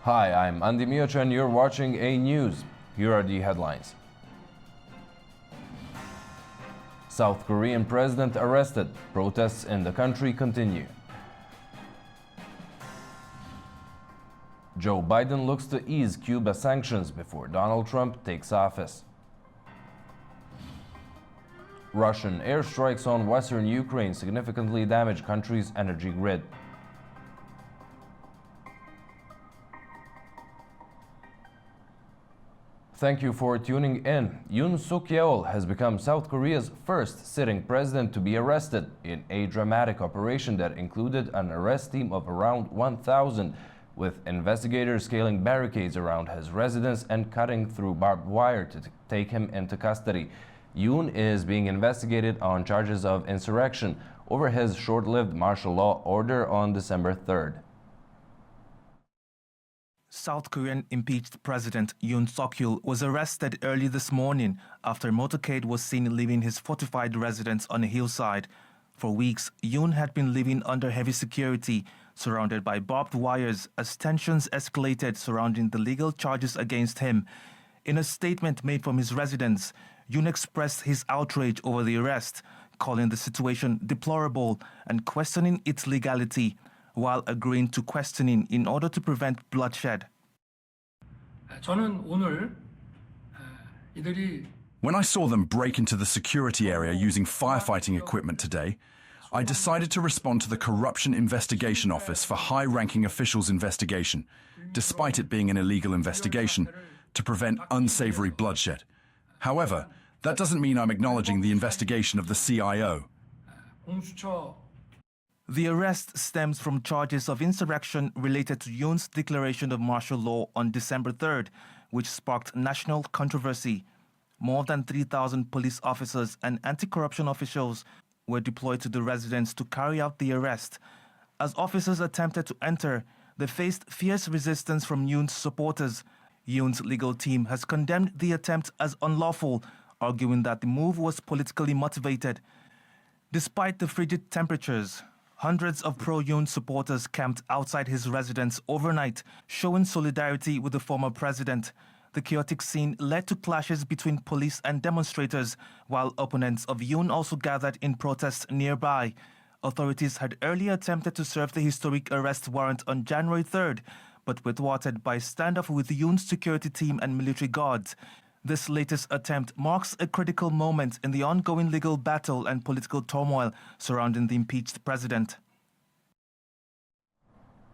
Hi, I'm Andy Miocha and you're watching A News. Here are the headlines. South Korean president arrested. Protests in the country continue. Joe Biden looks to ease Cuba sanctions before Donald Trump takes office. Russian airstrikes on western Ukraine significantly damage country's energy grid. Thank you for tuning in. Yoon Suk-yeol has become South Korea's first sitting president to be arrested in a dramatic operation that included an arrest team of around 1,000, with investigators scaling barricades around his residence and cutting through barbed wire to take him into custody. Yoon is being investigated on charges of insurrection over his short-lived martial law order on December 3rd. South Korean impeached President Yoon Suk-yeol was arrested early this morning after a motorcade was seen leaving his fortified residence on a hillside. For weeks, Yoon had been living under heavy security, surrounded by barbed wires as tensions escalated surrounding the legal charges against him. In a statement made from his residence, Yoon expressed his outrage over the arrest, calling the situation deplorable and questioning its legality, while agreeing to questioning in order to prevent bloodshed. When I saw them break into the security area using firefighting equipment today, I decided to respond to the Corruption Investigation Office for high-ranking officials' investigation, despite it being an illegal investigation, to prevent unsavory bloodshed. However, that doesn't mean I'm acknowledging the investigation of the CIO. The arrest stems from charges of insurrection related to Yoon's declaration of martial law on December 3rd, which sparked national controversy. More than 3,000 police officers and anti-corruption officials were deployed to the residence to carry out the arrest. As officers attempted to enter, they faced fierce resistance from Yoon's supporters. Yoon's legal team has condemned the attempt as unlawful, arguing that the move was politically motivated. Despite the frigid temperatures, hundreds of pro-Yoon supporters camped outside his residence overnight, showing solidarity with the former president. The chaotic scene led to clashes between police and demonstrators, while opponents of Yoon also gathered in protest nearby. Authorities had earlier attempted to serve the historic arrest warrant on January 3rd, but were thwarted by standoff with Yoon's security team and military guards. This latest attempt marks a critical moment in the ongoing legal battle and political turmoil surrounding the impeached president.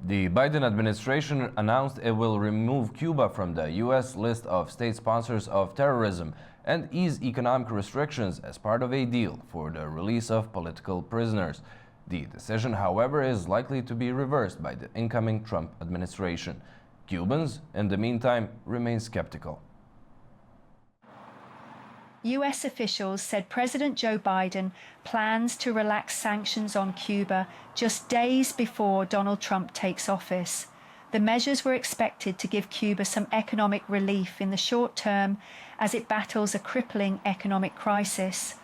The Biden administration announced it will remove Cuba from the U.S. list of state sponsors of terrorism and ease economic restrictions as part of a deal for the release of political prisoners. The decision, however, is likely to be reversed by the incoming Trump administration. Cubans, in the meantime, remain skeptical. U.S. officials said President Joe Biden plans to relax sanctions on Cuba just days before Donald Trump takes office. The measures were expected to give Cuba some economic relief in the short term as it battles a crippling economic crisis.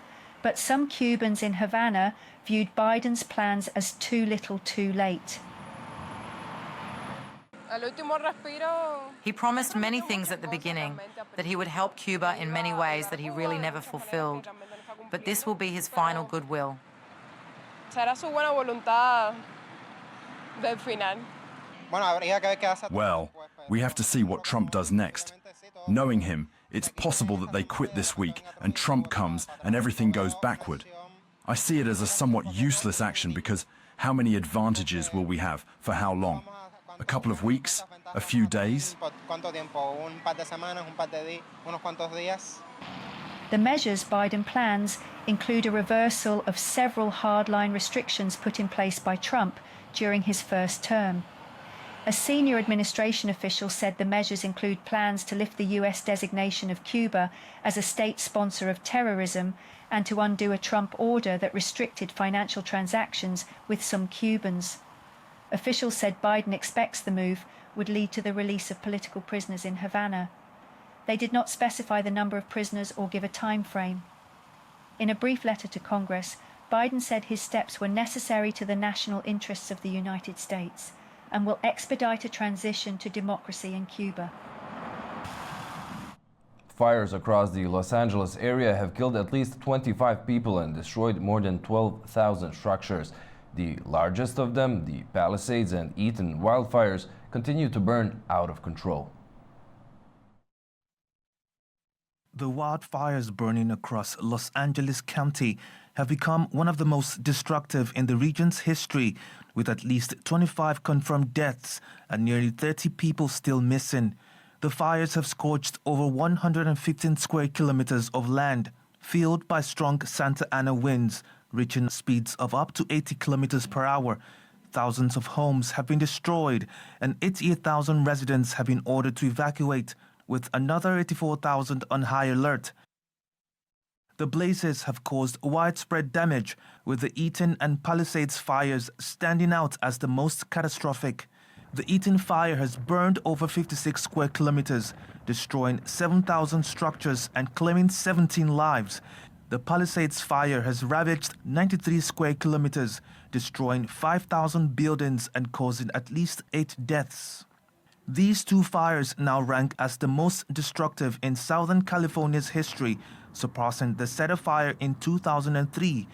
But some Cubans in Havana viewed Biden's plans as too little too late. He promised many things at the beginning, that he would help Cuba in many ways that he really never fulfilled. But this will be his final goodwill. Well, we have to see what Trump does next. Knowing him, it's possible that they quit this week and Trump comes and everything goes backward. I see it as a somewhat useless action because how many advantages will we have for how long? A couple of weeks? A few days? The measures Biden plans include a reversal of several hardline restrictions put in place by Trump during his first term. A senior administration official said the measures include plans to lift the U.S. designation of Cuba as a state sponsor of terrorism and to undo a Trump order that restricted financial transactions with some Cubans. Officials said Biden expects the move would lead to the release of political prisoners in Havana. They did not specify the number of prisoners or give a time frame. In a brief letter to Congress, Biden said his steps were necessary to the national interests of the United States. and will expedite a transition to democracy in Cuba. Fires across the Los Angeles area have killed at least 25 people and destroyed more than 12,000 structures. The largest of them, the Palisades and Eaton wildfires, continue to burn out of control. The wildfires burning across Los Angeles County have become one of the most destructive in the region's history, with at least 25 confirmed deaths and nearly 30 people still missing. The fires have scorched over 115 square kilometers of land, fueled by strong Santa Ana winds, reaching speeds of up to 80 kilometers per hour. Thousands of homes have been destroyed, and 88,000 residents have been ordered to evacuate, with another 84,000 on high alert. The blazes have caused widespread damage, with the Eaton and Palisades fires standing out as the most catastrophic. The Eaton fire has burned over 56 square kilometers, destroying 7,000 structures and claiming 17 lives. The Palisades fire has ravaged 93 square kilometers, destroying 5,000 buildings and causing at least 8 deaths. These two fires now rank as the most destructive in Southern California's history, surpassing the Cedar Fire in 2003.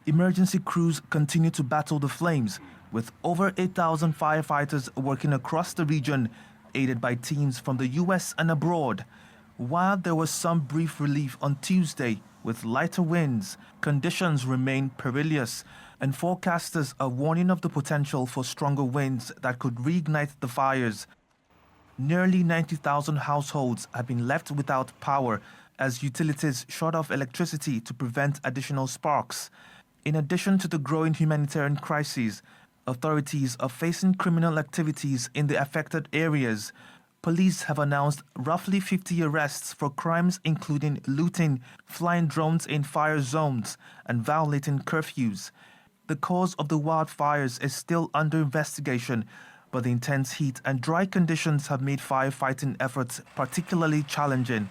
Emergency crews continue to battle the flames, with over 8,000 firefighters working across the region, aided by teams from the U.S. and abroad. While there was some brief relief on Tuesday with lighter winds, conditions remain perilous, and forecasters are warning of the potential for stronger winds that could reignite the fires. Nearly 90,000 households have been left without power as utilities shut off electricity to prevent additional sparks. In addition to the growing humanitarian crises, authorities are facing criminal activities in the affected areas. Police have announced roughly 50 arrests for crimes including looting, flying drones in fire zones, and violating curfews. The cause of the wildfires is still under investigation, but the intense heat and dry conditions have made firefighting efforts particularly challenging.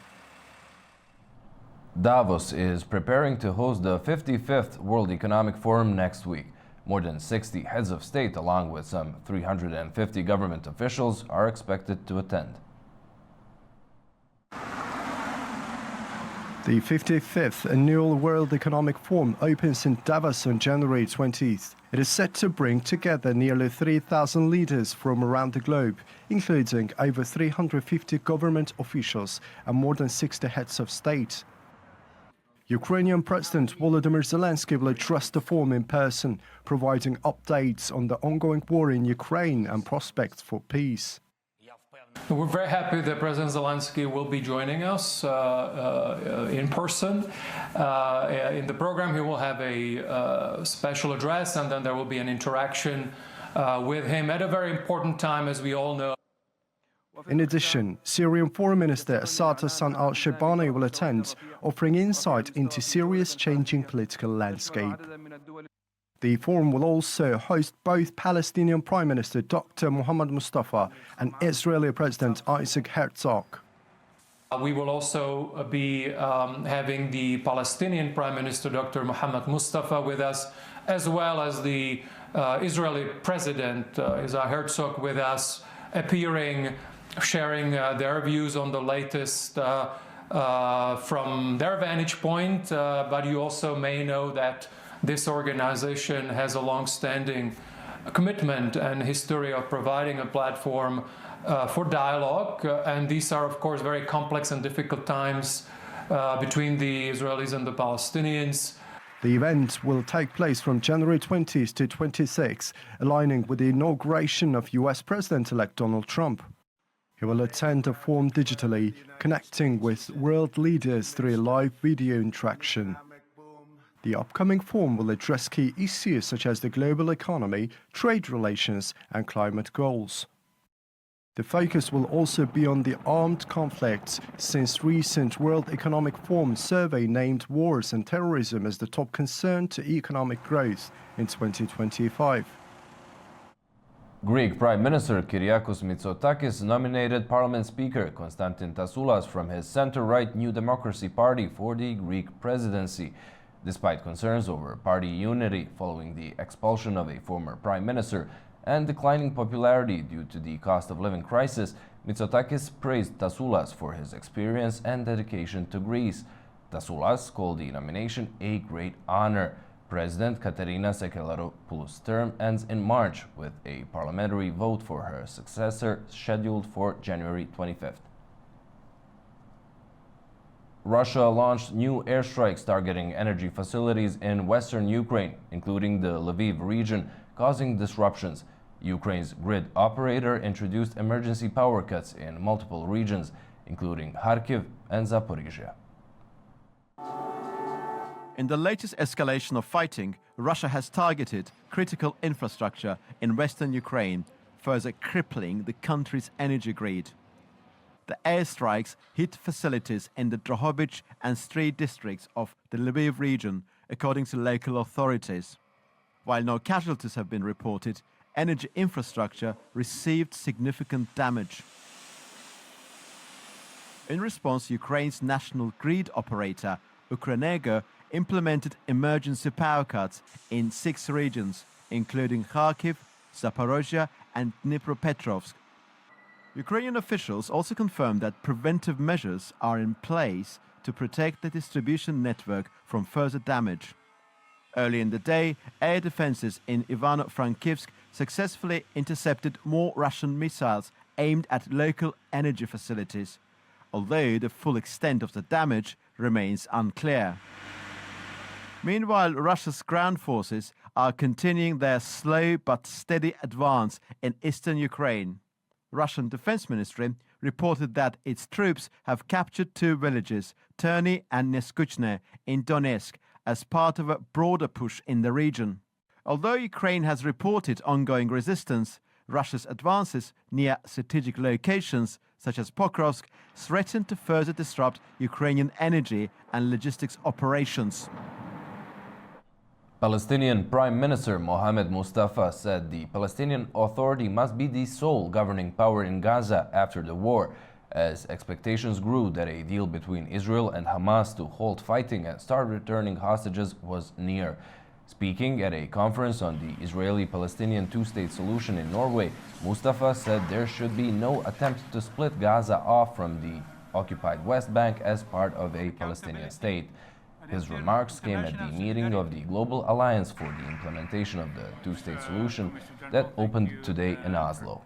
Davos is preparing to host the 55th World Economic Forum next week. More than 60 heads of state, along with some 350 government officials, are expected to attend. The 55th Annual World Economic Forum opens in Davos on January 20th. It is set to bring together nearly 3,000 leaders from around the globe, including over 350 government officials and more than 60 heads of state. Ukrainian President Volodymyr Zelensky will address the forum in person, providing updates on the ongoing war in Ukraine and prospects for peace. We're very happy that President Zelensky will be joining us in person. In the program, he will have a special address, and then there will be an interaction with him at a very important time, as we all know. In addition, Syrian Foreign Minister Assad Hassan al-Shibani will attend, offering insight into Syria's changing political landscape. The forum will also host both Palestinian Prime Minister Dr. Mohammed Mustafa and Israeli President Isaac Herzog. We will also be having the Palestinian Prime Minister Dr. Mohammed Mustafa with us, as well as the Israeli President Isaac Herzog with us, appearing, sharing their views on the latest from their vantage point. But you also may know that this organization has a long-standing commitment and history of providing a platform for dialogue. And these are, of course, very complex and difficult times between the Israelis and the Palestinians. The event will take place from January 20th to 26th, aligning with the inauguration of US President-elect Donald Trump. He will attend the forum digitally, connecting with world leaders through a live video interaction. The upcoming forum will address key issues such as the global economy, trade relations, and climate goals. The focus will also be on the armed conflicts, since recent World Economic Forum survey named wars and terrorism as the top concern to economic growth in 2025. Greek Prime Minister Kyriakos Mitsotakis nominated Parliament Speaker Konstantin Tassoulas from his center-right New Democracy Party for the Greek presidency. Despite concerns over party unity following the expulsion of a former prime minister, and declining popularity due to the cost of living crisis, Mitsotakis praised Tassoulas for his experience and dedication to Greece. Tassoulas called the nomination a great honor. President Katerina Sakellopoulos' term ends in March, with a parliamentary vote for her successor scheduled for January 25th. Russia launched new airstrikes targeting energy facilities in western Ukraine, including the Lviv region, causing disruptions. Ukraine's grid operator introduced emergency power cuts in multiple regions, including Kharkiv and Zaporizhia. In the latest escalation of fighting, Russia has targeted critical infrastructure in western Ukraine, further crippling the country's energy grid. The airstrikes hit facilities in the Drohobych and Stry districts of the Lviv region, according to local authorities. While no casualties have been reported, energy infrastructure received significant damage. In response, Ukraine's national grid operator, Ukrenergo, implemented emergency power cuts in 6 regions, including Kharkiv, Zaporizhia and Dnipropetrovsk. Ukrainian officials also confirmed that preventive measures are in place to protect the distribution network from further damage. Early in the day, air defenses in Ivano-Frankivsk successfully intercepted more Russian missiles aimed at local energy facilities, although the full extent of the damage remains unclear. Meanwhile, Russia's ground forces are continuing their slow but steady advance in eastern Ukraine. Russian Defense Ministry reported that its troops have captured 2 villages, Terny and Neskuchne, in Donetsk, as part of a broader push in the region. Although Ukraine has reported ongoing resistance, Russia's advances near strategic locations, such as Pokrovsk, threaten to further disrupt Ukrainian energy and logistics operations. Palestinian Prime Minister Mohammed Mustafa said the Palestinian Authority must be the sole governing power in Gaza after the war, as expectations grew that a deal between Israel and Hamas to halt fighting and start returning hostages was near. Speaking at a conference on the Israeli-Palestinian two-state solution in Norway, Mustafa said there should be no attempt to split Gaza off from the occupied West Bank as part of a Palestinian state. His remarks came at the meeting of the Global Alliance for the Implementation of the Two-State Solution that opened today in Oslo.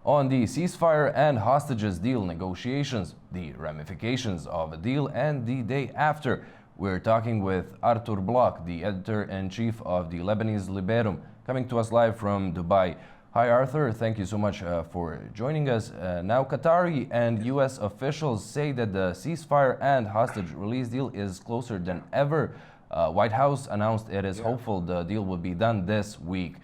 On the ceasefire and hostages deal negotiations, the ramifications of a deal and the day after, we're talking with Artur Bloch, the editor-in-chief of the Lebanese Liberum, coming to us live from Dubai. Hi Arthur, thank you so much for joining us. Now Qatari and US officials say that the ceasefire and hostage release deal is closer than ever. White House announced it is hopeful the deal will be done this week.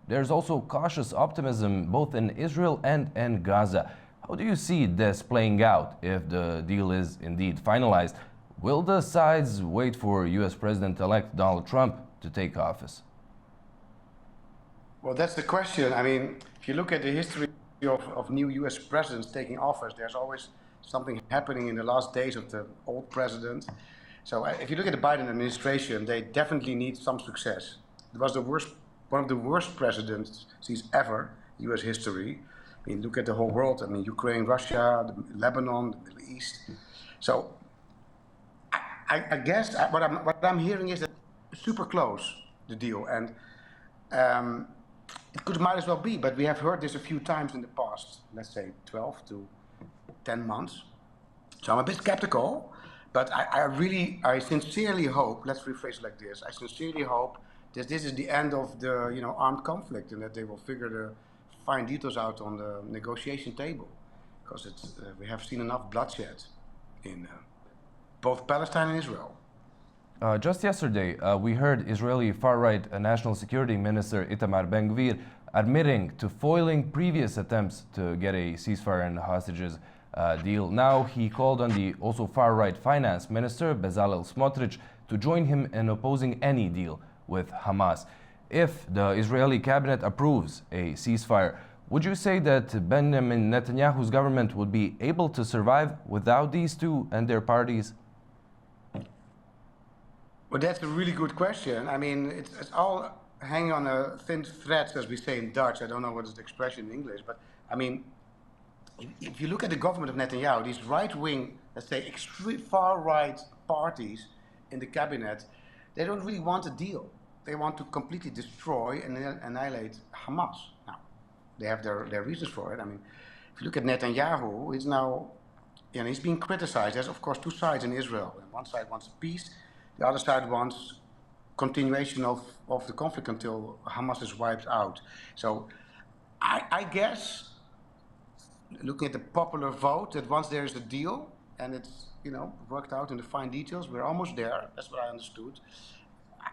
There's also cautious optimism both in Israel and in Gaza. How do you see this playing out if the deal is indeed finalized? Will the sides wait for US President-elect Donald Trump to take office? Well, that's the question. I mean, if you look at the history of new US presidents taking office, there's always something happening in the last days of the old president. So if you look at the Biden administration, they definitely need some success. It was one of the worst presidencies ever, US history. I mean, look at the whole world. I mean, Ukraine, Russia, Lebanon, the Middle East. So I guess what I'm hearing is that it's super close, the deal. And it might as well be, but we have heard this a few times in the past, let's say 12 to 10 months. So I'm a bit skeptical, but I sincerely hope, let's rephrase it like this, I sincerely hope that this is the end of the armed conflict and that they will figure the fine details out on the negotiation table, because we have seen enough bloodshed in both Palestine and Israel. Just yesterday, we heard Israeli far-right National Security Minister Itamar Ben-Gvir admitting to foiling previous attempts to get a ceasefire and hostages deal. Now he called on the also far-right Finance Minister Bezalel Smotrich to join him in opposing any deal with Hamas. If the Israeli cabinet approves a ceasefire, Would you say that Benjamin Netanyahu's government would be able to survive without these two and their parties? Well, that's a really good question. I mean, it's all hanging on a thin thread, as we say in Dutch. I don't know what is the expression in English, but I mean, if you look at the government of Netanyahu, these right-wing, let's say, extreme far-right parties in the cabinet, they don't really want a deal. They want to completely destroy and annihilate Hamas. Now, they have their reasons for it. I mean, if you look at Netanyahu, he's now, he's being criticized. There's, of course, two sides in Israel. And one side wants peace. The other side wants continuation of the conflict until Hamas is wiped out. So I guess, looking at the popular vote, that once there is a deal and it's worked out in the fine details, we're almost there. That's what I understood.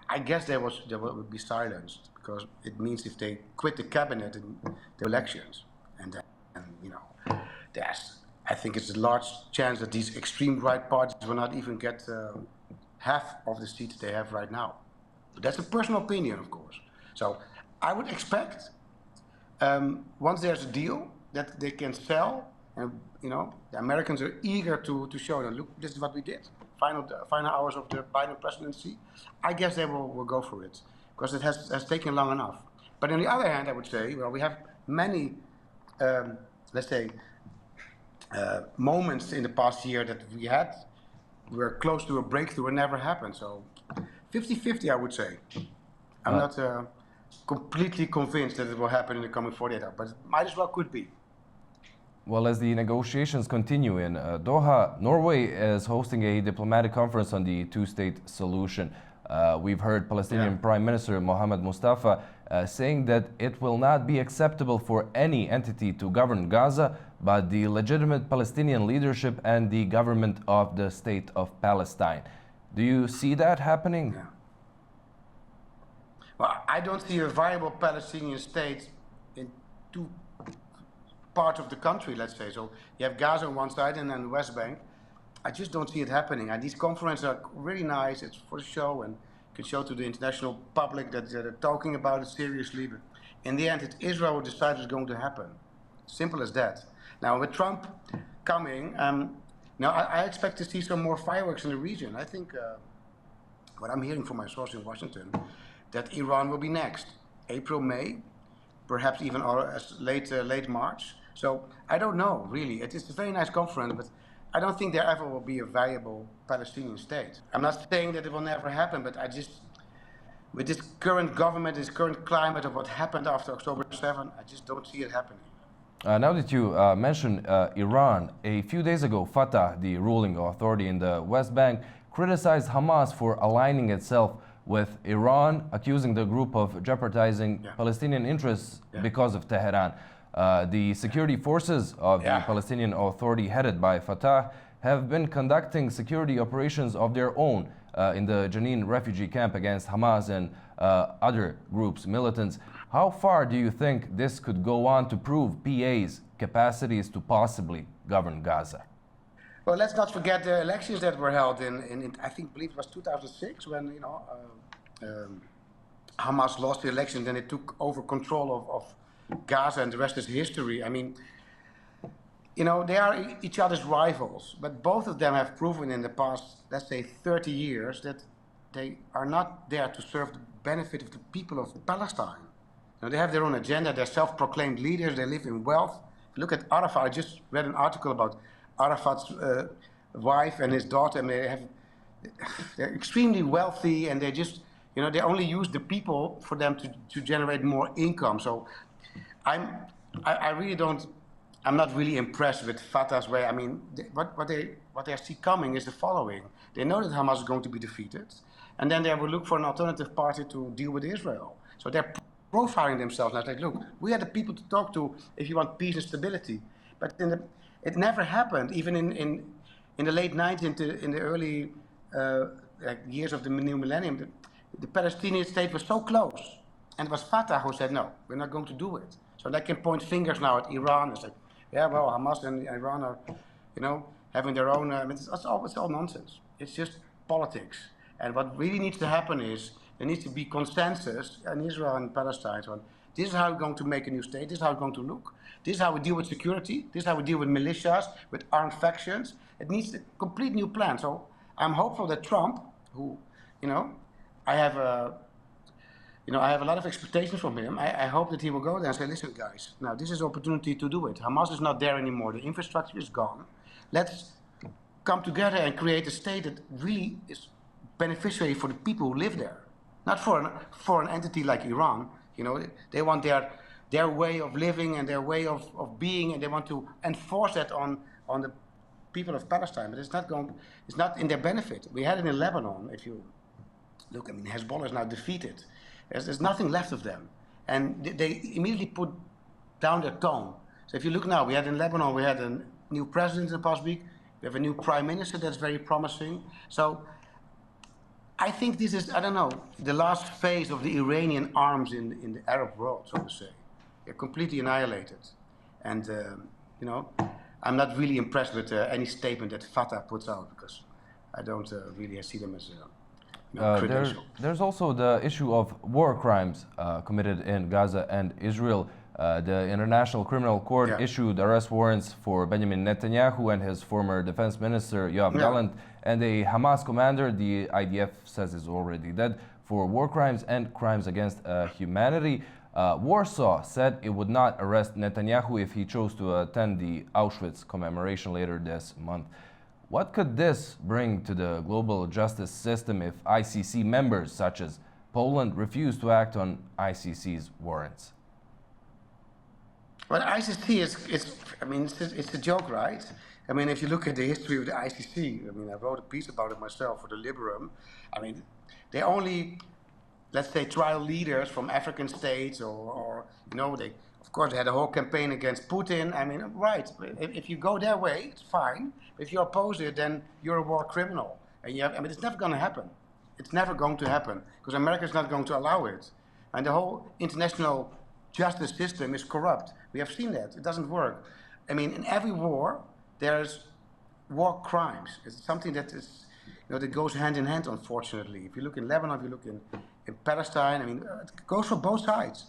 I guess there will be silenced, because it means if they quit the cabinet in the elections, and I think it's a large chance that these extreme right parties will not even get half of the seats they have right now. But that's a personal opinion, of course. So I would expect, once there's a deal that they can sell, and the Americans are eager to show them, look, this is what we did. Final hours of the Biden presidency, I guess they will go for it, because it has taken long enough. But on the other hand, I would say, well, we have many, let's say, moments in the past year that we were close to a breakthrough and never happened. So 50-50, I would say. I'm not completely convinced that it will happen in the coming 48 hours, but it might as well could be. Well, as the negotiations continue in Doha, Norway is hosting a diplomatic conference on the two-state solution. We've heard Palestinian Prime Minister Mohammed Mustafa saying that it will not be acceptable for any entity to govern Gaza, but the legitimate Palestinian leadership and the government of the state of Palestine. Do you see that happening? Yeah. Well, I don't see a viable Palestinian state in two parts of the country, let's say. So you have Gaza on one side and then the West Bank. I just don't see it happening. And these conferences are really nice. It's for show, and you can show to the international public that they're talking about it seriously. But in the end, it's Israel who decides it's going to happen. Simple as that. Now, with Trump coming, I expect to see some more fireworks in the region. I think what I'm hearing from my source in Washington, that Iran will be next. April, May, perhaps even as late March. So I don't know, really. It is a very nice conference, but I don't think there ever will be a viable Palestinian state. I'm not saying that it will never happen, but with this current government, this current climate of what happened after October 7, I just don't see it happening. Now that you mentioned Iran, a few days ago, Fatah, the ruling authority in the West Bank, criticized Hamas for aligning itself with Iran, accusing the group of jeopardizing Palestinian interests because of Tehran. The security forces of the Palestinian Authority, headed by Fatah, have been conducting security operations of their own in the Jenin refugee camp against Hamas and other groups, militants. How far do you think this could go on to prove PA's capacities to possibly govern Gaza? Well, let's not forget the elections that were held in believe it was 2006, when Hamas lost the election, then it took over control of Gaza, and the rest is history. I mean, they are each other's rivals, but both of them have proven in the past, let's say, 30 years that they are not there to serve the benefit of the people of Palestine. They have their own agenda. They're self-proclaimed leaders. They live in wealth. Look at Arafat. I just read an article about Arafat's wife and his daughter, and they're extremely wealthy, and they just, they only use the people for them to generate more income. So I'm not really impressed with Fatah's way. I mean, what they see coming is the following. They know that Hamas is going to be defeated, and then they will look for an alternative party to deal with Israel. So they're profiling themselves. And I was like, look, we are the people to talk to if you want peace and stability. But it never happened, even in the late 90s, in the early years of the new millennium. The Palestinian state was so close. And it was Fatah who said, no, we're not going to do it. So they can point fingers now at Iran and say, yeah, well, Hamas and Iran are, having their own, it's all nonsense. It's just politics. And what really needs to happen is, there needs to be consensus in Israel and Palestine. So This is how we're going to make a new state. This is how it's going to look. This is how we deal with security. This is how we deal with militias, with armed factions. It needs a complete new plan. So I'm hopeful that Trump, who, I have a lot of expectations from him. I hope that he will go there and say, listen, guys, now this is an opportunity to do it. Hamas is not there anymore. The infrastructure is gone. Let's come together and create a state that really is beneficiary for the people who live there. Not for an entity like Iran. They want their way of living and their way of being, and they want to enforce that on the people of Palestine. But it's not in their benefit. We had it in Lebanon. If you look, Hezbollah is now defeated. There's nothing left of them. And they immediately put down their tone. So if you look now, we had in Lebanon, we had a new president in the past week. We have a new prime minister that's very promising. So I think this is, the last phase of the Iranian arms in the Arab world, so to say. They're completely annihilated. And, I'm not really impressed with any statement that Fatah puts out, because I don't really see them as credential. There's also the issue of war crimes committed in Gaza and Israel. The International Criminal Court issued arrest warrants for Benjamin Netanyahu and his former defense minister, Yoav Gallant, and a Hamas commander the IDF says is already dead, for war crimes and crimes against humanity. Warsaw said it would not arrest Netanyahu if he chose to attend the Auschwitz commemoration later this month. What could this bring to the global justice system if ICC members such as Poland refuse to act on ICC's warrants? Well, ICC it's a joke, right? If you look at the history of the ICC, I wrote a piece about it myself for the Liberum. They only, let's say, trial leaders from African states or they, of course, they had a whole campaign against Putin. Right, if you go their way, it's fine. If you oppose it, then you're a war criminal. And it's never going to happen. It's never going to happen, because America is not going to allow it. And the whole international justice system is corrupt. We have seen that. It doesn't work. In every war, there's war crimes. It's something that is, that goes hand in hand, unfortunately. If you look in Lebanon, if you look in Palestine, it goes for both sides.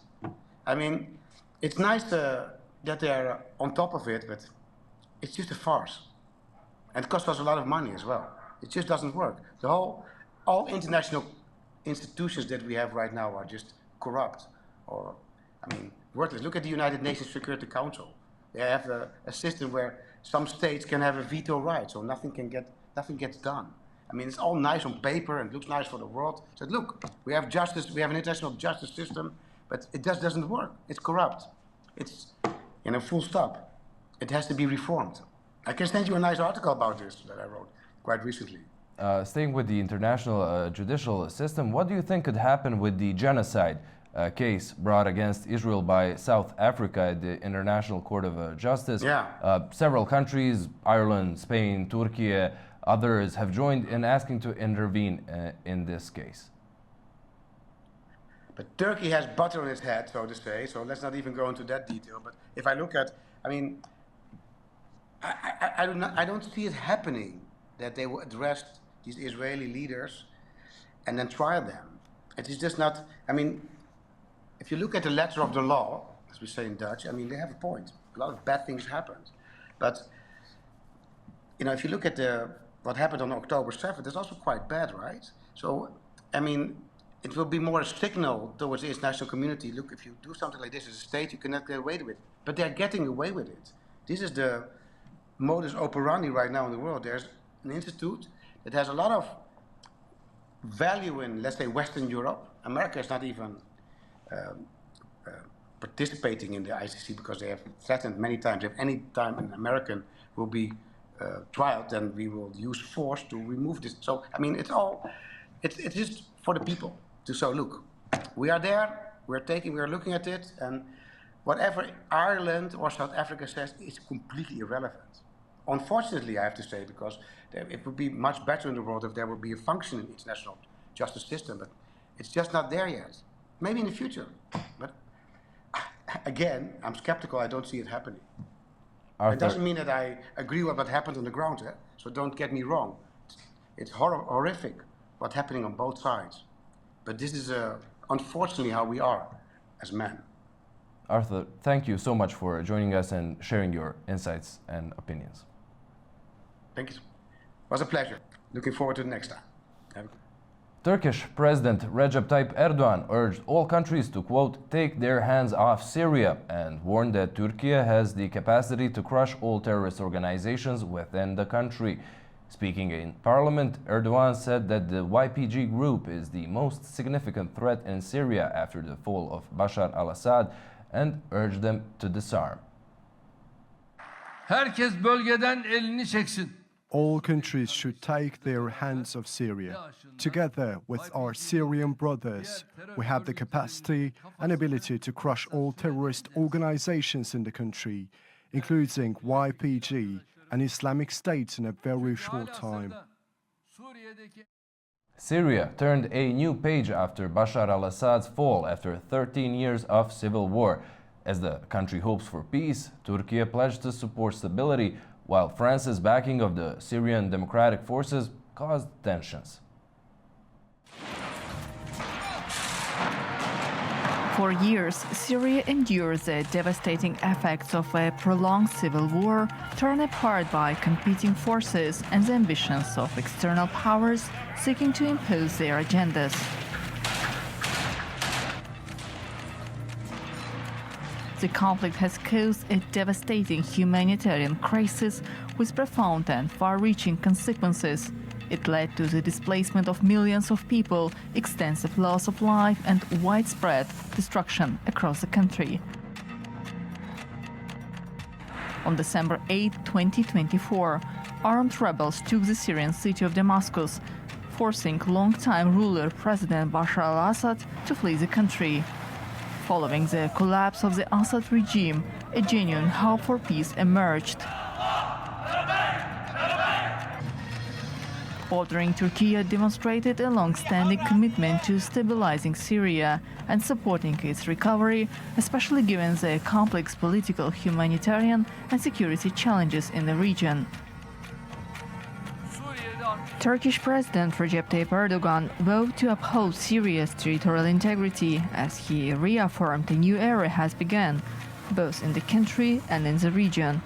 It's nice that they're on top of it, but it's just a farce. And it costs us a lot of money as well. It just doesn't work. All international institutions that we have right now are just corrupt, or worthless. Look at the United Nations Security Council. They have a system where some states can have a veto right, so nothing gets done. It's all nice on paper and looks nice for the world. So look, we have justice, we have an international justice system, but it just doesn't work. It's corrupt. It's, full stop. It has to be reformed. I can send you a nice article about this that I wrote quite recently. Staying with the international judicial system, what do you think could happen with the genocide case brought against Israel by South Africa at the International Court of Justice? Several countries, Ireland, Spain, Turkey, others have joined in asking to intervene in this case. But Turkey has butter on its head, so to say, so let's not even go into that detail. But if I look at, I don't see it happening that they will address these Israeli leaders and then trial them. It is just not, if you look at the letter of the law, as we say in Dutch, they have a point. A lot of bad things happened. But, if you look at what happened on October 7th, that's also quite bad, right? So, it will be more a signal towards the international community. Look, if you do something like this as a state, you cannot get away with it. But they're getting away with it. This is the modus operandi right now in the world. There's an institute that has a lot of value in, let's say, Western Europe. America is not even participating in the ICC because they have threatened many times. If any time an American will be trialed, then we will use force to remove this. So, it's just for the people to say, look, we are there, we are looking at it, and whatever Ireland or South Africa says is completely irrelevant. Unfortunately, I have to say, because it would be much better in the world if there would be a functioning international justice system, but it's just not there yet. Maybe in the future, but again, I'm skeptical. I don't see it happening. Arthur. It doesn't mean that I agree with what happened on the ground, so don't get me wrong. It's horrific what's happening on both sides. But this is unfortunately how we are as men. Arthur, thank you so much for joining us and sharing your insights and opinions. Thank you. It was a pleasure. Looking forward to the next time. Have a good Turkish President Recep Tayyip Erdogan urged all countries to, quote, take their hands off Syria and warned that Turkey has the capacity to crush all terrorist organizations within the country. Speaking in parliament, Erdogan said that the YPG group is the most significant threat in Syria after the fall of Bashar al-Assad and urged them to disarm. Herkes bölgeden elini çeksin. All countries should take their hands off Syria. Together with our Syrian brothers, we have the capacity and ability to crush all terrorist organizations in the country, including YPG and Islamic State, in a very short time. Syria turned a new page after Bashar al-Assad's fall after 13 years of civil war. As the country hopes for peace, Turkey pledged to support stability, while France's backing of the Syrian Democratic Forces caused tensions. For years, Syria endured the devastating effects of a prolonged civil war, torn apart by competing forces and the ambitions of external powers seeking to impose their agendas. The conflict has caused a devastating humanitarian crisis with profound and far-reaching consequences. It led to the displacement of millions of people, extensive loss of life, and widespread destruction across the country. On December 8, 2024, armed rebels took the Syrian city of Damascus, forcing longtime ruler President Bashar al-Assad to flee the country. Following the collapse of the Assad regime, a genuine hope for peace emerged. Bordering Turkey demonstrated a long-standing commitment to stabilizing Syria and supporting its recovery, especially given the complex political, humanitarian and security challenges in the region. Turkish President Recep Tayyip Erdogan vowed to uphold Syria's territorial integrity as he reaffirmed a new era has begun, both in the country and in the region.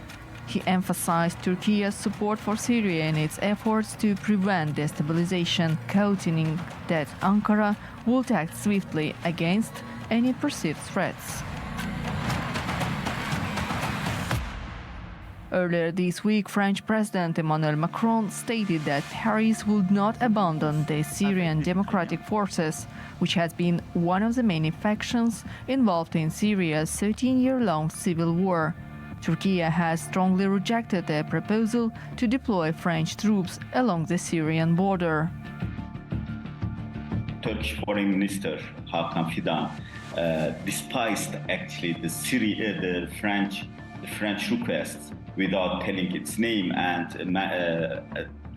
He emphasized Turkey's support for Syria in its efforts to prevent destabilization, cautioning that Ankara would act swiftly against any perceived threats. Earlier this week, French President Emmanuel Macron stated that Paris would not abandon the Syrian Democratic Forces, which has been one of the many factions involved in Syria's 13-year-long civil war. Turkey has strongly rejected the proposal to deploy French troops along the Syrian border. Turkish Foreign Minister Hakan Fidan despised actually the French requests without telling its name, and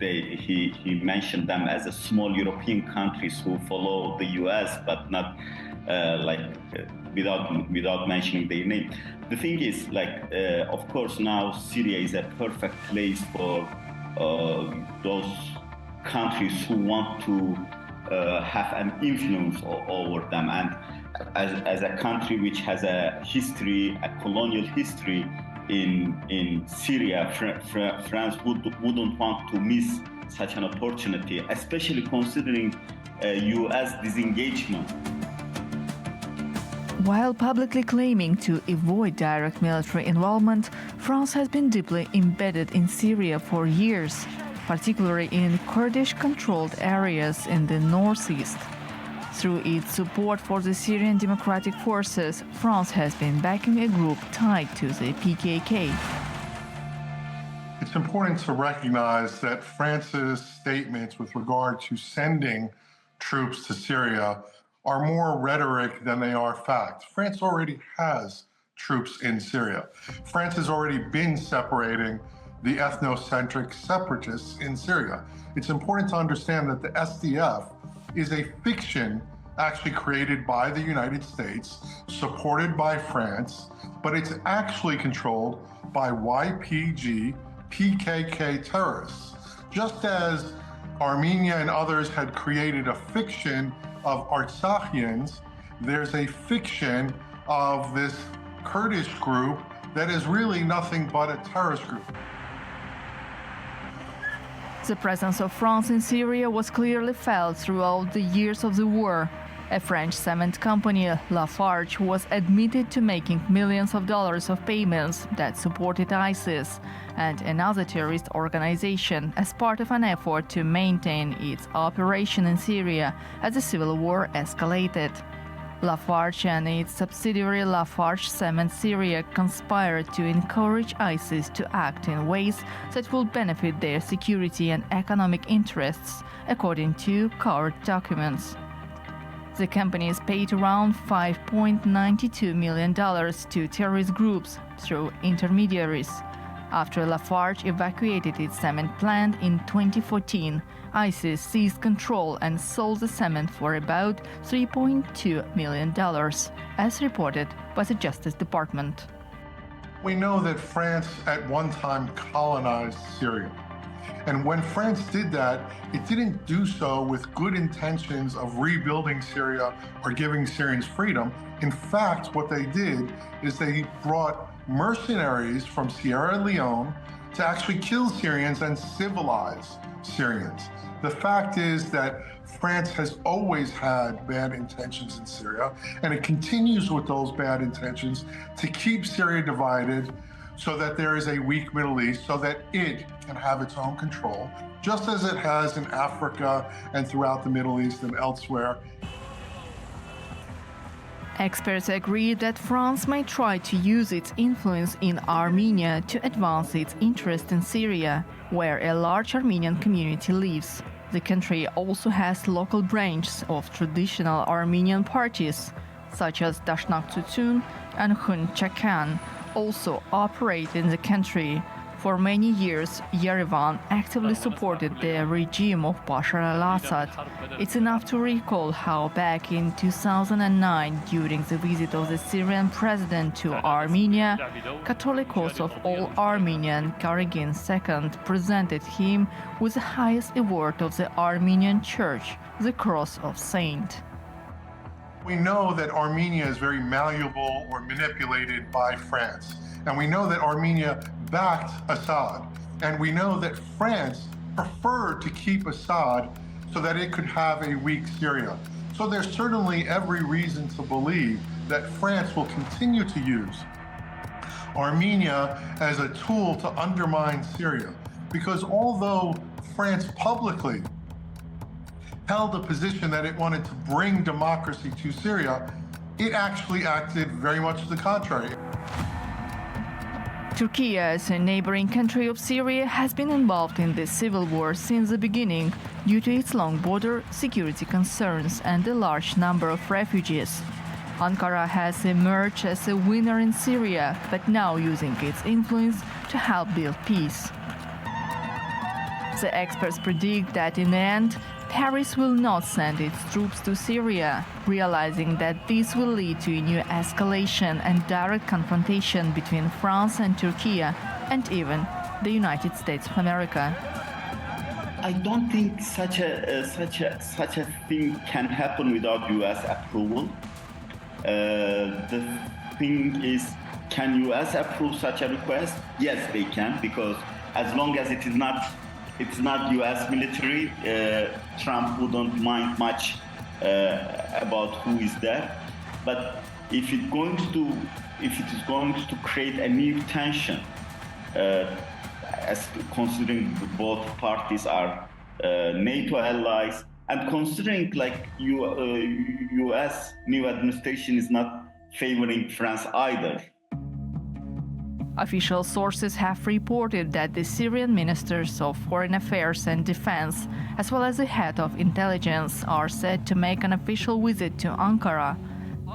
he mentioned them as a small European countries who follow the US, but not without mentioning their name. The thing is, of course, now Syria is a perfect place for those countries who want to have an influence over them, and as a country which has a history, a colonial history in Syria, France wouldn't want to miss such an opportunity, especially considering US disengagement. While publicly claiming to avoid direct military involvement, France has been deeply embedded in Syria for years, particularly in Kurdish-controlled areas in the northeast. Through its support for the Syrian Democratic Forces, France has been backing a group tied to the PKK. It's important to recognize that France's statements with regard to sending troops to Syria are more rhetoric than they are fact. France already has troops in Syria. France has already been separating the ethnocentric separatists in Syria. It's important to understand that the SDF is a fiction actually created by the United States, supported by France, but it's actually controlled by YPG, PKK terrorists. Just as Armenia and others had created a fiction of Artsakhians, there's a fiction of this Kurdish group that is really nothing but a terrorist group. The presence of France in Syria was clearly felt throughout the years of the war. A French cement company, Lafarge, was admitted to making millions of dollars of payments that supported ISIS and another terrorist organization as part of an effort to maintain its operation in Syria as the civil war escalated. Lafarge and its subsidiary Lafarge Cement Syria conspired to encourage ISIS to act in ways that will benefit their security and economic interests, according to court documents. The companies paid around $5.92 million to terrorist groups through intermediaries. After Lafarge evacuated its cement plant in 2014, ISIS seized control and sold the cement for about $3.2 million, as reported by the Justice Department. We know that France at one time colonized Syria. And when France did that, it didn't do so with good intentions of rebuilding Syria or giving Syrians freedom. In fact, what they did is they brought mercenaries from Sierra Leone to actually kill Syrians and civilize Syrians. The fact is that France has always had bad intentions in Syria, and it continues with those bad intentions to keep Syria divided so that there is a weak Middle East, so that it can have its own control, just as it has in Africa and throughout the Middle East and elsewhere. Experts agree that France may try to use its influence in Armenia to advance its interest in Syria, where a large Armenian community lives. The country also has local branches of traditional Armenian parties, such as Dashnak Tutun and Hun Chakan, also operate in the country. For many years, Yerevan actively supported the regime of Bashar al-Assad. It's enough to recall how back in 2009, during the visit of the Syrian president to Armenia, Catholicos of all Armenian, Karagin II, presented him with the highest award of the Armenian Church, the Cross of Saint. We know that Armenia is very malleable or manipulated by France. And we know that Armenia backed Assad. And we know that France preferred to keep Assad so that it could have a weak Syria. So there's certainly every reason to believe that France will continue to use Armenia as a tool to undermine Syria. Because although France publicly held a position that it wanted to bring democracy to Syria, it actually acted very much to the contrary. Turkey, as a neighboring country of Syria, has been involved in the civil war since the beginning due to its long border, security concerns, and the large number of refugees. Ankara has emerged as a winner in Syria, but now using its influence to help build peace. The experts predict that in the end, Paris will not send its troops to Syria, realizing that this will lead to a new escalation and direct confrontation between France and Turkey, and even the United States of America. I don't think such a thing can happen without U.S. approval. The thing is, can U.S. approve such a request? Yes, they can, because as long as it's not U.S. military, Trump wouldn't mind much about who is there. But if it is going to create a new tension, as considering both parties are NATO allies, and considering like U.S. new administration is not favoring France either. Official sources have reported that the Syrian ministers of Foreign Affairs and Defense, as well as the head of intelligence, are set to make an official visit to Ankara.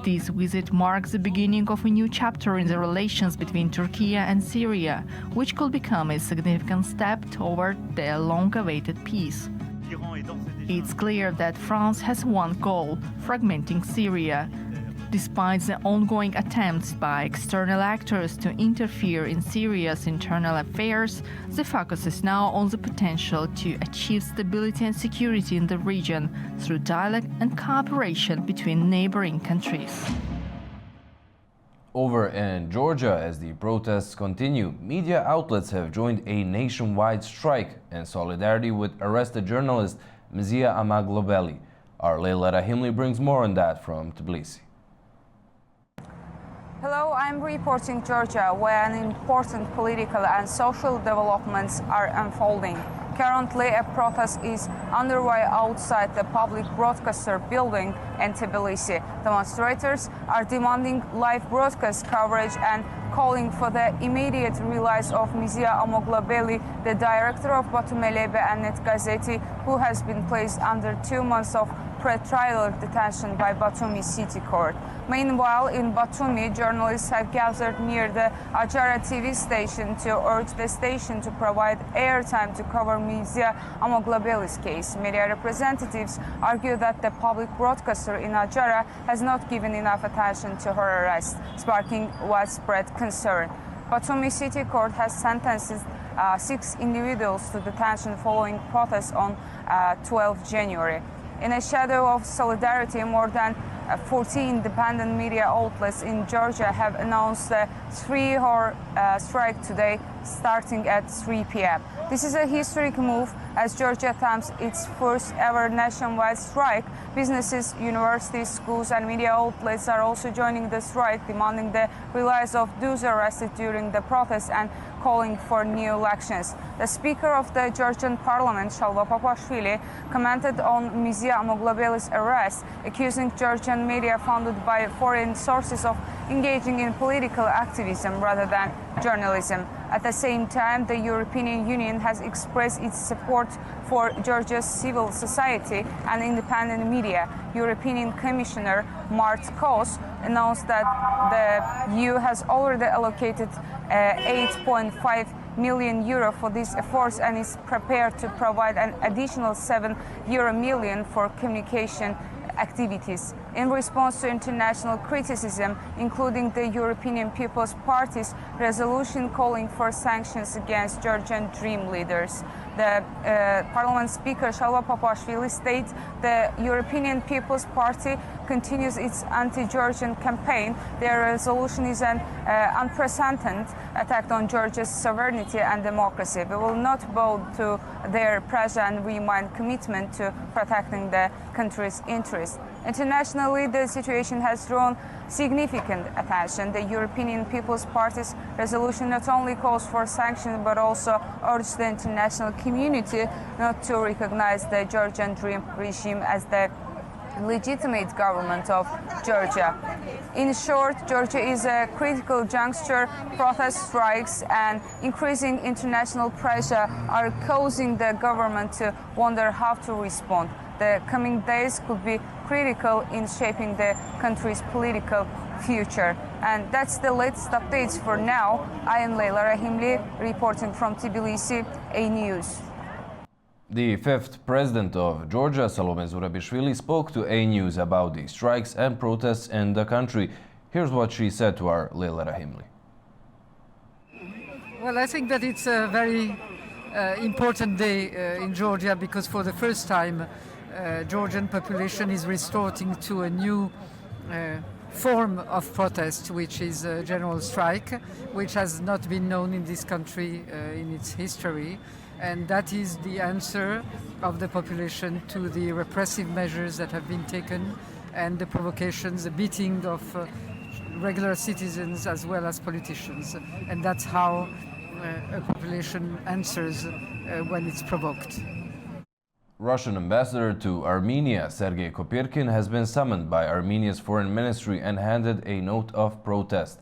This visit marks the beginning of a new chapter in the relations between Turkey and Syria, which could become a significant step toward the long-awaited peace. It's clear that France has one goal: fragmenting Syria. Despite the ongoing attempts by external actors to interfere in Syria's internal affairs, the focus is now on the potential to achieve stability and security in the region through dialogue and cooperation between neighboring countries. Over in Georgia, as the protests continue, media outlets have joined a nationwide strike in solidarity with arrested journalist Mzia Amaglobeli. Our Leila Rahimli brings more on that from Tbilisi. Hello, I'm reporting Georgia, where an important political and social developments are unfolding. Currently, a protest is underway outside the public broadcaster building in Tbilisi. Demonstrators are demanding live broadcast coverage and calling for the immediate release of Mzia Amaglobeli, the director of Batumelebe and Net Gazeti, who has been placed under 2 months of pre-trial detention by Batumi City Court. Meanwhile, in Batumi, journalists have gathered near the Ajara TV station to urge the station to provide airtime to cover Mzia Amaglobeli's case. Media representatives argue that the public broadcaster in Ajara has not given enough attention to her arrest, sparking widespread concern. Batumi City Court has sentenced 6 individuals to detention following protests on 12 January. In a shadow of solidarity, more than 40 independent media outlets in Georgia have announced a 3-hour strike today, starting at 3 p.m. This is a historic move as Georgia attempts its first ever nationwide strike. Businesses, universities, schools and media outlets are also joining the strike, demanding the release of those arrested during the protests and calling for new elections. The Speaker of the Georgian Parliament, Shalva Papashvili, commented on Mzia Amaglobeli's arrest, accusing Georgian media funded by foreign sources of engaging in political activism rather than journalism. At the same time, the European Union has expressed its support for Georgia's civil society and independent media. European Commissioner Mart Kos announced that the EU has already allocated 8.5 million euro for these efforts and is prepared to provide an additional 7 million for communication activities. In response to international criticism, including the European People's Party's resolution calling for sanctions against Georgian Dream leaders, the Parliament Speaker Shalva Papashvili states the European People's Party continues its anti-Georgian campaign. Their resolution is an unprecedented attack on Georgia's sovereignty and democracy. We will not bow to their pressure and remain commitment to protecting the country's interests. Internationally, the situation has drawn significant attention. The European People's Party's resolution not only calls for sanctions but also urges the international community not to recognize the Georgian Dream regime as the legitimate government of Georgia. In short, Georgia is a critical juncture. Protest strikes and increasing international pressure are causing the government to wonder how to respond. The coming days could be critical in shaping the country's political future. And that's the latest updates for now. I am Leila Rahimli, reporting from Tbilisi, A News. The 5th president of Georgia, Salome Zurabishvili, spoke to A News about the strikes and protests in the country. Here's what she said to our Leila Rahimli. Well, I think that it's a very important day in Georgia because for the first time Georgian population is resorting to a new form of protest, which is a general strike, which has not been known in this country in its history. And that is the answer of the population to the repressive measures that have been taken and the provocations, the beating of regular citizens as well as politicians. And that's how a population answers when it's provoked. Russian ambassador to Armenia, Sergei Kopyrkin, has been summoned by Armenia's foreign ministry and handed a note of protest.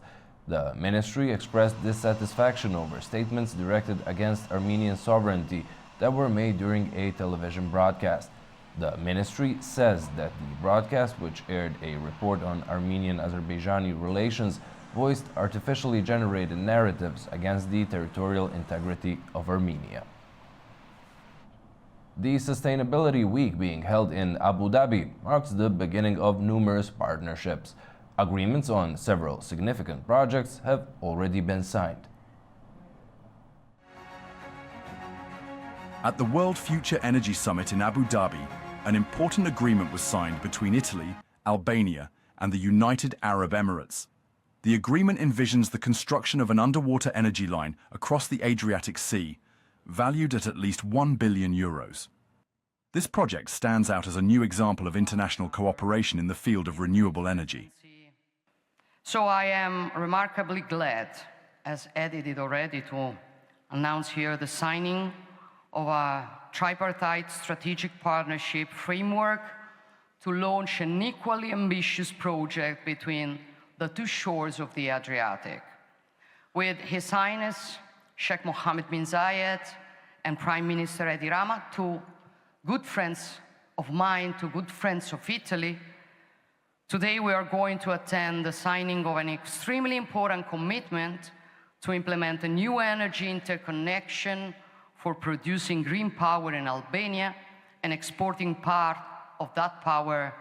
The ministry expressed dissatisfaction over statements directed against Armenian sovereignty that were made during a television broadcast. The ministry says that the broadcast, which aired a report on Armenian-Azerbaijani relations, voiced artificially generated narratives against the territorial integrity of Armenia. The Sustainability Week being held in Abu Dhabi marks the beginning of numerous partnerships. Agreements on several significant projects have already been signed. At the World Future Energy Summit in Abu Dhabi, an important agreement was signed between Italy, Albania, and the United Arab Emirates. The agreement envisions the construction of an underwater energy line across the Adriatic Sea, valued at least €1 billion. This project stands out as a new example of international cooperation in the field of renewable energy. So I am remarkably glad, as Eddie did already, to announce here the signing of a tripartite strategic partnership framework to launch an equally ambitious project between the two shores of the Adriatic, with His Highness Sheikh Mohammed bin Zayed and Prime Minister Edi Rama, two good friends of mine, two good friends of Italy. Today we are going to attend the signing of an extremely important commitment to implement a new energy interconnection for producing green power in Albania and exporting part of that power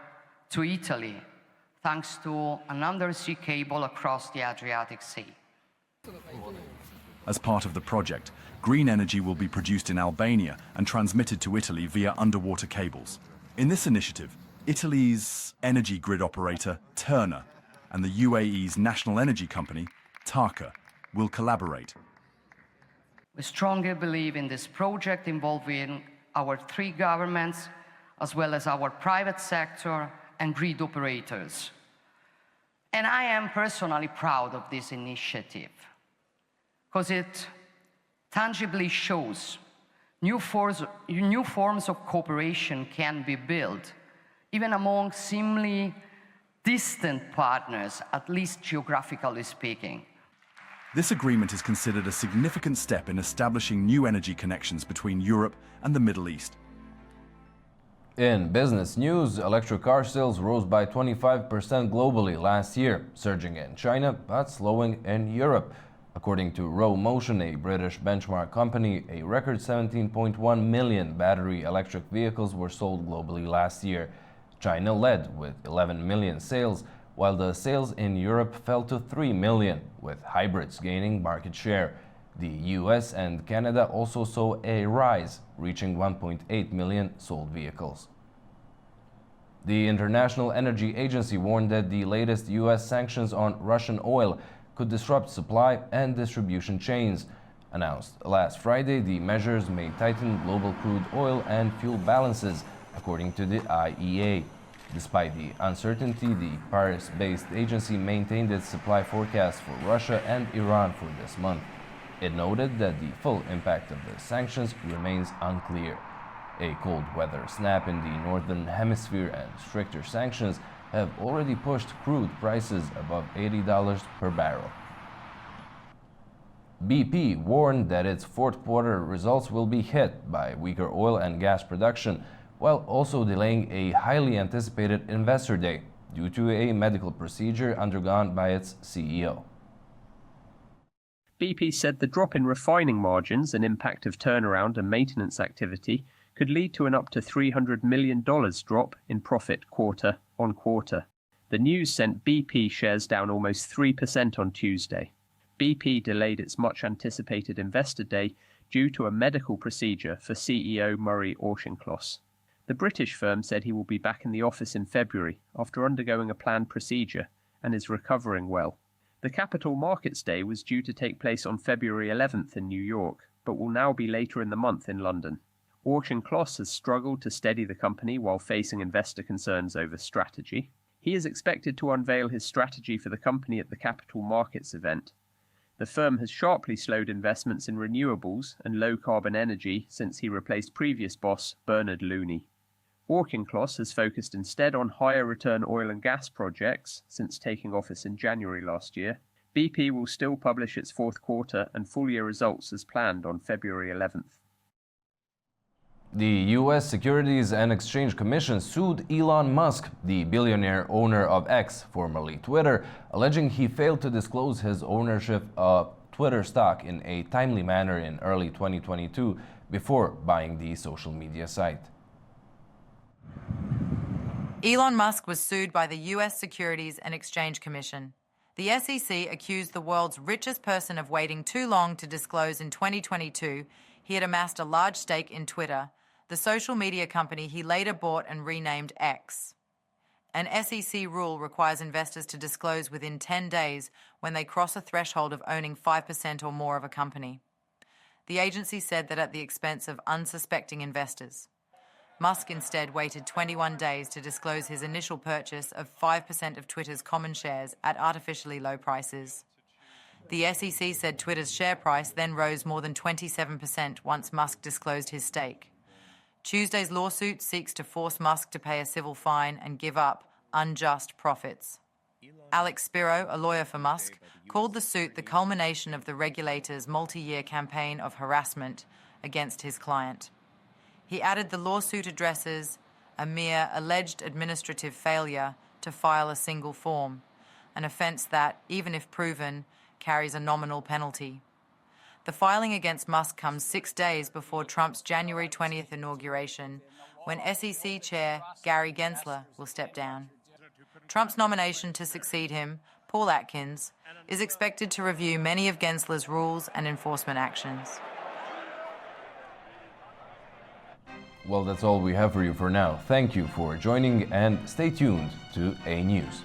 to Italy, thanks to an undersea cable across the Adriatic Sea. As part of the project, green energy will be produced in Albania and transmitted to Italy via underwater cables. In this initiative, Italy's energy grid operator, Terna, and the UAE's national energy company, TAQA, will collaborate. We strongly believe in this project involving our three governments, as well as our private sector and grid operators. And I am personally proud of this initiative, because it tangibly shows new forms of cooperation can be built, even among seemingly distant partners, at least geographically speaking. This agreement is considered a significant step in establishing new energy connections between Europe and the Middle East. In business news, electric car sales rose by 25% globally last year, surging in China but slowing in Europe. According to Row Motion, a British benchmark company, a record 17.1 million battery electric vehicles were sold globally last year. China led with 11 million sales, while the sales in Europe fell to 3 million, with hybrids gaining market share. The US and Canada also saw a rise, reaching 1.8 million sold vehicles. The International Energy Agency warned that the latest US sanctions on Russian oil could disrupt supply and distribution chains. Announced last Friday, the measures may tighten global crude oil and fuel balances, according to the IEA. Despite the uncertainty, the Paris-based agency maintained its supply forecast for Russia and Iran for this month. It noted that the full impact of the sanctions remains unclear. A cold weather snap in the northern hemisphere and stricter sanctions have already pushed crude prices above $80 per barrel. BP warned that its fourth quarter results will be hit by weaker oil and gas production, while also delaying a highly anticipated investor day due to a medical procedure undergone by its CEO. BP said the drop in refining margins and impact of turnaround and maintenance activity could lead to an up to $300 million drop in profit quarter on quarter. The news sent BP shares down almost 3% on Tuesday. BP delayed its much-anticipated investor day due to a medical procedure for CEO Murray Auchincloss. The British firm said he will be back in the office in February after undergoing a planned procedure and is recovering well. The Capital Markets Day was due to take place on February 11th in New York, but will now be later in the month in London. Auchincloss has struggled to steady the company while facing investor concerns over strategy. He is expected to unveil his strategy for the company at the Capital Markets event. The firm has sharply slowed investments in renewables and low-carbon energy since he replaced previous boss Bernard Looney. Auchincloss has focused instead on higher return oil and gas projects since taking office in January last year. BP will still publish its fourth quarter and full year results as planned on February 11th. The U.S. Securities and Exchange Commission sued Elon Musk, the billionaire owner of X, formerly Twitter, alleging he failed to disclose his ownership of Twitter stock in a timely manner in early 2022 before buying the social media site. Elon Musk was sued by the U.S. Securities and Exchange Commission. The SEC accused the world's richest person of waiting too long to disclose in 2022 he had amassed a large stake in Twitter, the social media company he later bought and renamed X. An SEC rule requires investors to disclose within 10 days when they cross a threshold of owning 5% or more of a company. The agency said that at the expense of unsuspecting investors. Musk instead waited 21 days to disclose his initial purchase of 5% of Twitter's common shares at artificially low prices. The SEC said Twitter's share price then rose more than 27% once Musk disclosed his stake. Tuesday's lawsuit seeks to force Musk to pay a civil fine and give up unjust profits. Alex Spiro, a lawyer for Musk, called the suit the culmination of the regulator's multi-year campaign of harassment against his client. He added the lawsuit addresses a mere alleged administrative failure to file a single form, an offence that, even if proven, carries a nominal penalty. The filing against Musk comes 6 days before Trump's January 20th inauguration, when SEC Chair Gary Gensler will step down. Trump's nomination to succeed him, Paul Atkins, is expected to review many of Gensler's rules and enforcement actions. Well, that's all we have for you for now. Thank you for joining and stay tuned to A News.